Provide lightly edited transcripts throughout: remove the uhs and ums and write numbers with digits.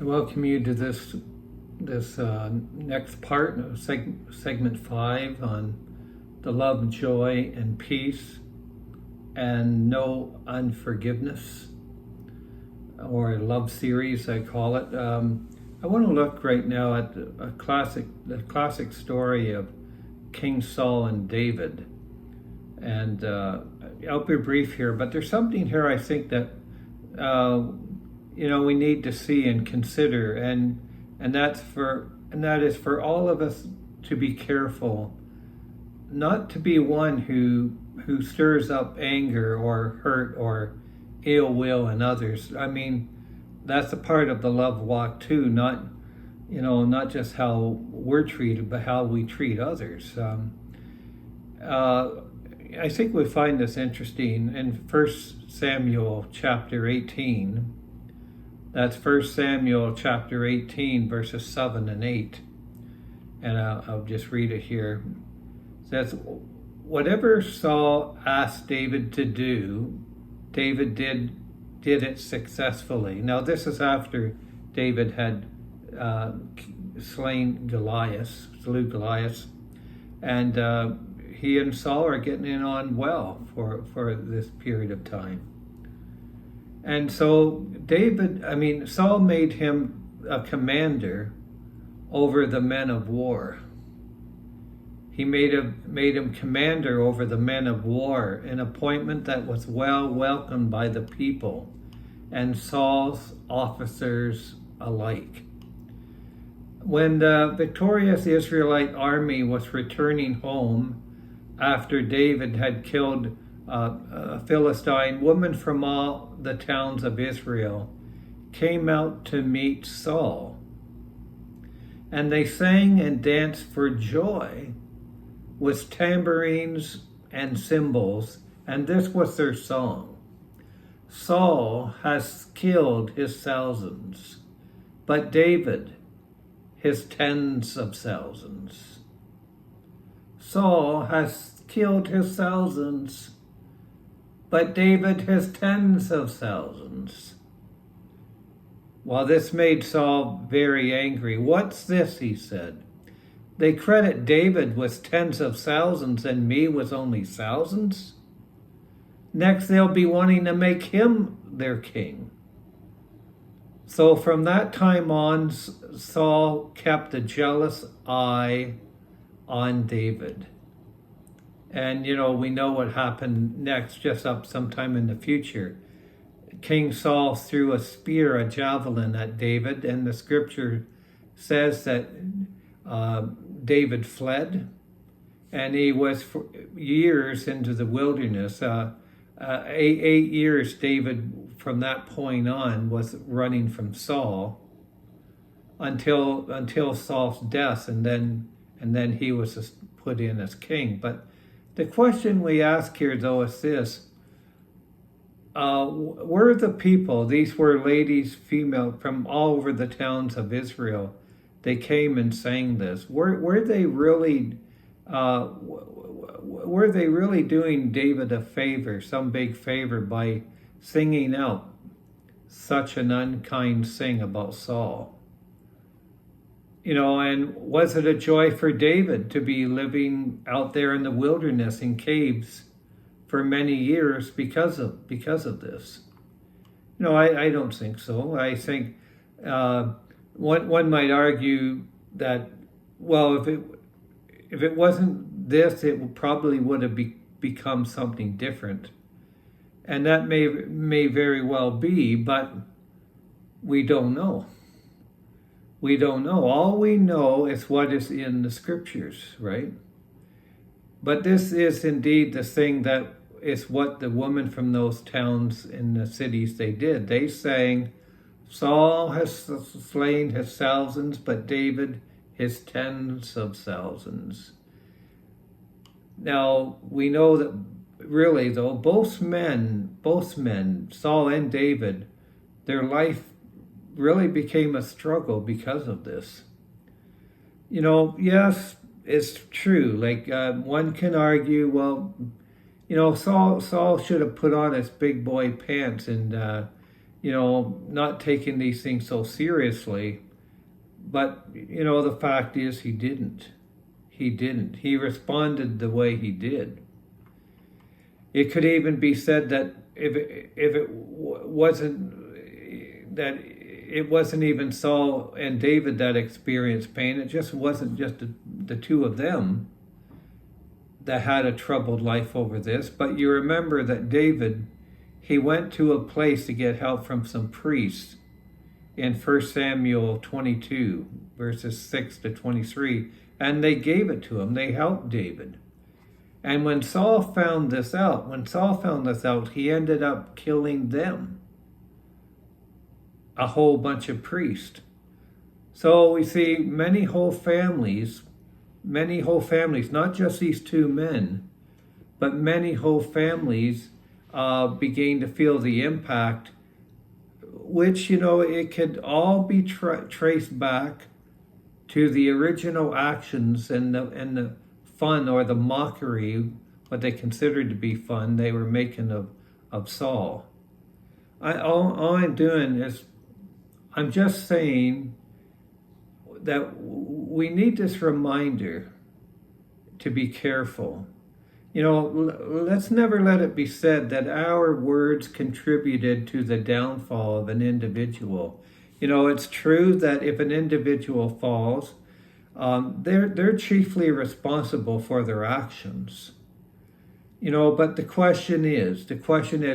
I welcome you to this next part of segment 5 on the love, joy, and peace, and no unforgiveness, or love series, I call it. I want to look right now at the classic story of King Saul and David, and I'll be brief here, but there's something here I think that we need to see and consider, and that is for all of us to be careful, not to be one who stirs up anger or hurt or ill will in others. I mean, that's a part of the love walk too. Not just how we're treated, but how we treat others. I think we find this interesting in 1 Samuel chapter 18. That's 1 Samuel chapter 18, verses 7 and 8. And I'll just read it here. It says, whatever Saul asked David to do, David did it successfully. Now this is after David had slew Goliath, and he and Saul are getting in on well for this period of time. And so Saul made him a commander over the men of war. He made him commander over the men of war, an appointment that was well welcomed by the people and Saul's officers alike. When the victorious Israelite army was returning home after David had killed a Philistine, women from all the towns of Israel came out to meet Saul. And they sang and danced for joy with tambourines and cymbals, and this was their song. Saul has killed his thousands, but David his tens of thousands. Saul has killed his thousands, but David his tens of thousands. Well, this made Saul very angry. What's this, he said. They credit David with tens of thousands and me with only thousands? Next, they'll be wanting to make him their king. So from that time on, Saul kept a jealous eye on David. And, we know what happened next, just up sometime in the future. King Saul threw a spear, a javelin at David, and the scripture says that David fled, and he was for years into the wilderness. 8 years David, from that point on, was running from Saul until Saul's death, and then he was put in as king. But the question we ask here, though, is this. Were the people, these were ladies, female, from all over the towns of Israel, they came and sang this. Were they really doing David a favor, some big favor, by singing out such an unkind thing about Saul? And was it a joy for David to be living out there in the wilderness in caves for many years because of this? I don't think so. I think one might argue that, well, if it wasn't this, it probably would have become something different, and that may very well be, but we don't know. We don't know. All we know is what is in the scriptures, right? But this is indeed the thing that is what the women from those towns in the cities, they did. They sang, Saul has slain his thousands, but David his tens of thousands. Now, we know that really, though, both men, Saul and David, their life really became a struggle because of this. Yes, it's true. Like, one can argue, well, Saul should have put on his big boy pants and not taking these things so seriously. But, the fact is he didn't. He didn't. He responded the way he did. It could even be said that if it wasn't even Saul and David that experienced pain. It just wasn't just the two of them that had a troubled life over this. But you remember that David, he went to a place to get help from some priests in 1 Samuel 22, verses 6 to 23, and they gave it to him. They helped David. And when Saul found this out, he ended up killing them, a whole bunch of priests. So we see many whole families, not just these two men, but many whole families began to feel the impact, which, it could all be traced back to the original actions and the fun or the mockery, what they considered to be fun, they were making of Saul. All I'm doing is, I'm just saying that we need this reminder to be careful. Let's never let it be said that our words contributed to the downfall of an individual. It's true that if an individual falls, they're chiefly responsible for their actions. But the question is,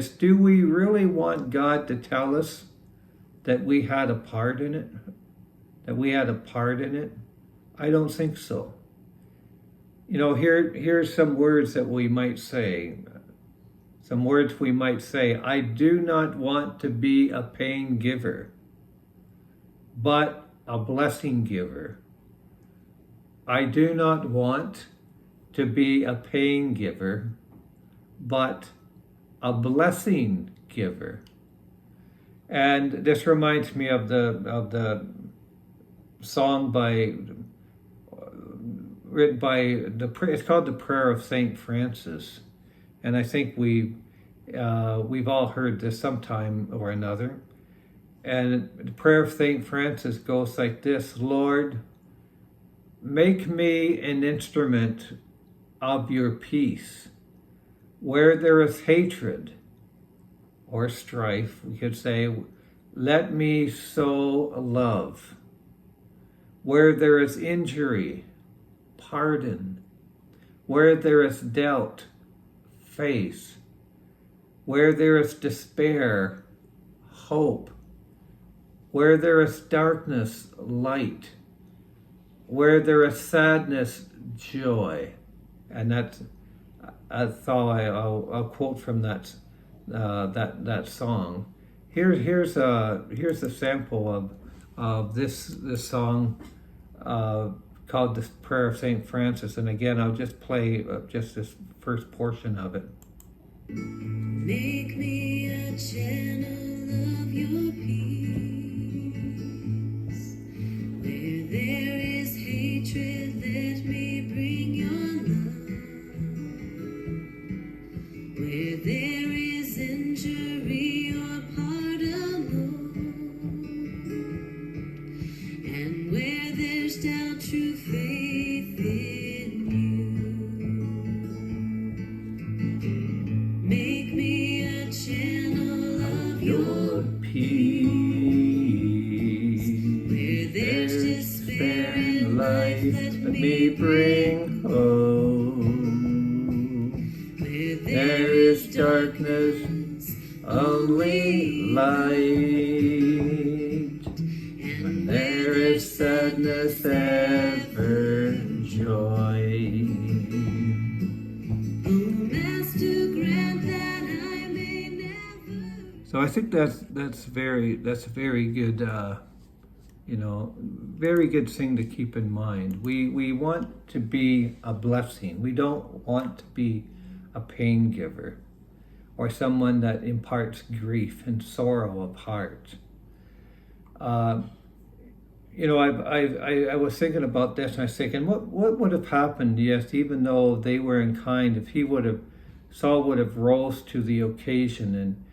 do we really want God to tell us that we had a part in it? I don't think so. Here's some words that we might say. I do not want to be a pain giver, but a blessing giver. I do not want to be a pain giver, but a blessing giver. And this reminds me of the song written by it's called the Prayer of Saint Francis, and I think we've all heard this sometime or another. And the Prayer of Saint Francis goes like this: Lord, make me an instrument of your peace. Where there is hatred or strife, we could say, let me sow love. Where there is injury, pardon. Where there is doubt, faith. Where there is despair, hope. Where there is darkness, light. Where there is sadness, joy. And that's all I'll quote from that song. Here's a sample of this song called the Prayer of Saint Francis. And again, I'll just play just this first portion of it. Make me a channel of your peace. Where there is hatred, let me bring your love. Where there is injury or pardon, Lord. And where there's doubt, true faith in you. Make me a channel of your peace. Where there's despair in life, let me bring hope. Where There is darkness, only light. When there is sadness, ever joy. Oh, Master, grant that I may never. So I think that's very good. Very good thing to keep in mind. We want to be a blessing. We don't want to be a pain giver or someone that imparts grief and sorrow of heart. I was thinking about this, and I was thinking, what would have happened? Yes, even though they were unkind, if Saul would have rose to the occasion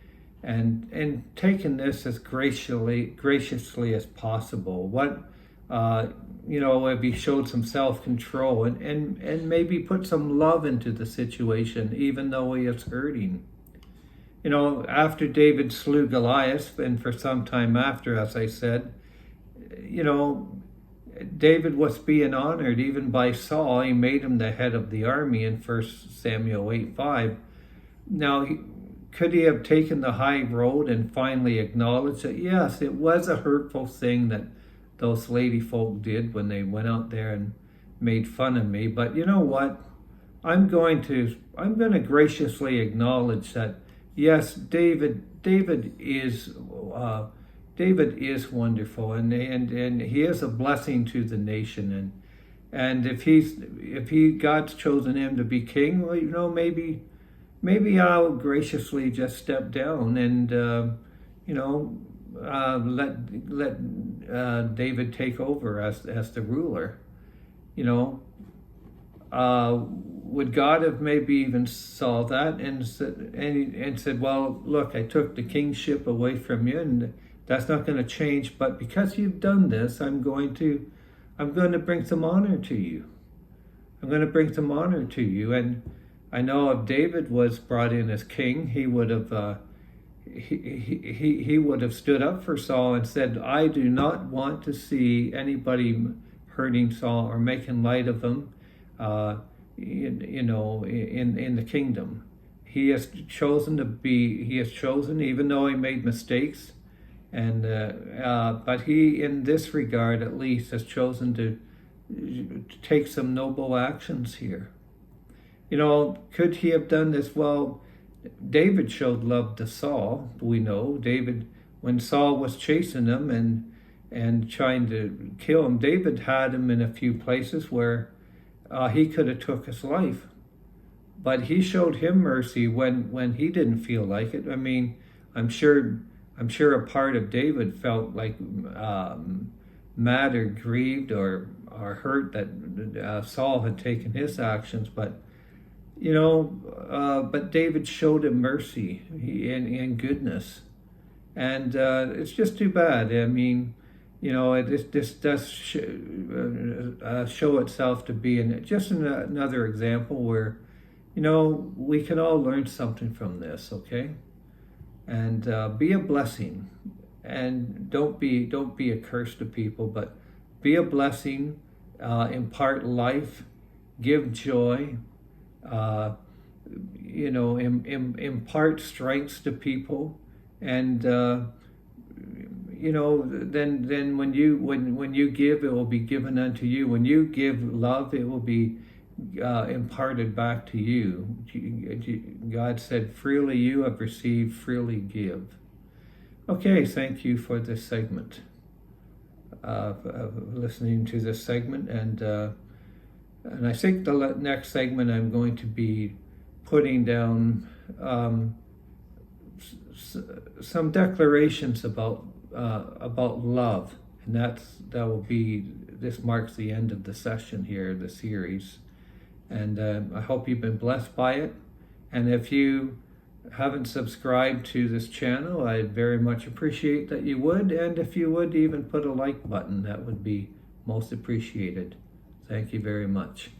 and taking this as graciously as possible. What if he showed some self-control and maybe put some love into the situation, even though he is hurting. After David slew Goliath, and for some time after, as I said, David was being honored even by Saul. He made him the head of the army in 1 Samuel 8:5. Now, could he have taken the high road and finally acknowledged that, yes, it was a hurtful thing that those lady folk did when they went out there and made fun of me, but you know what? I'm going to graciously acknowledge that, yes, David is wonderful, and he is a blessing to the nation, and if God's chosen him to be king, well, maybe I'll graciously just step down and let David take over as the ruler. Would God have maybe even saw that and said, well, look, I took the kingship away from you, and that's not going to change, but because you've done this, I'm going to bring some honor to you. I'm going to bring some honor to you. And I know if David was brought in as king, he would have he would have stood up for Saul and said, I do not want to see anybody hurting Saul or making light of him in the kingdom. He has chosen, even though he made mistakes, and but he, in this regard at least, has chosen to take some noble actions here. Could he have done this? Well, David showed love to Saul. We know David, when Saul was chasing him and trying to kill him, David had him in a few places where he could have took his life, but he showed him mercy when he didn't feel like it. I mean, I'm sure a part of David felt like mad or grieved or hurt that Saul had taken his actions, but but David showed him mercy and goodness, and it's just too bad. I mean, this does show itself to be just another example where, we can all learn something from this, okay? And be a blessing, and don't be a curse to people, but be a blessing, impart life, give joy, impart strengths to people, and then when you give, it will be given unto you. When you give love, it will be imparted back to you. God said, freely you have received, freely give. Okay, thank you for this segment, listening to this segment, and I think the next segment I'm going to be putting down some declarations about love, and this marks the end of the session here, the series, and I hope you've been blessed by it. And if you haven't subscribed to this channel, I'd very much appreciate that you would, and if you would even put a like button, that would be most appreciated. Thank you very much.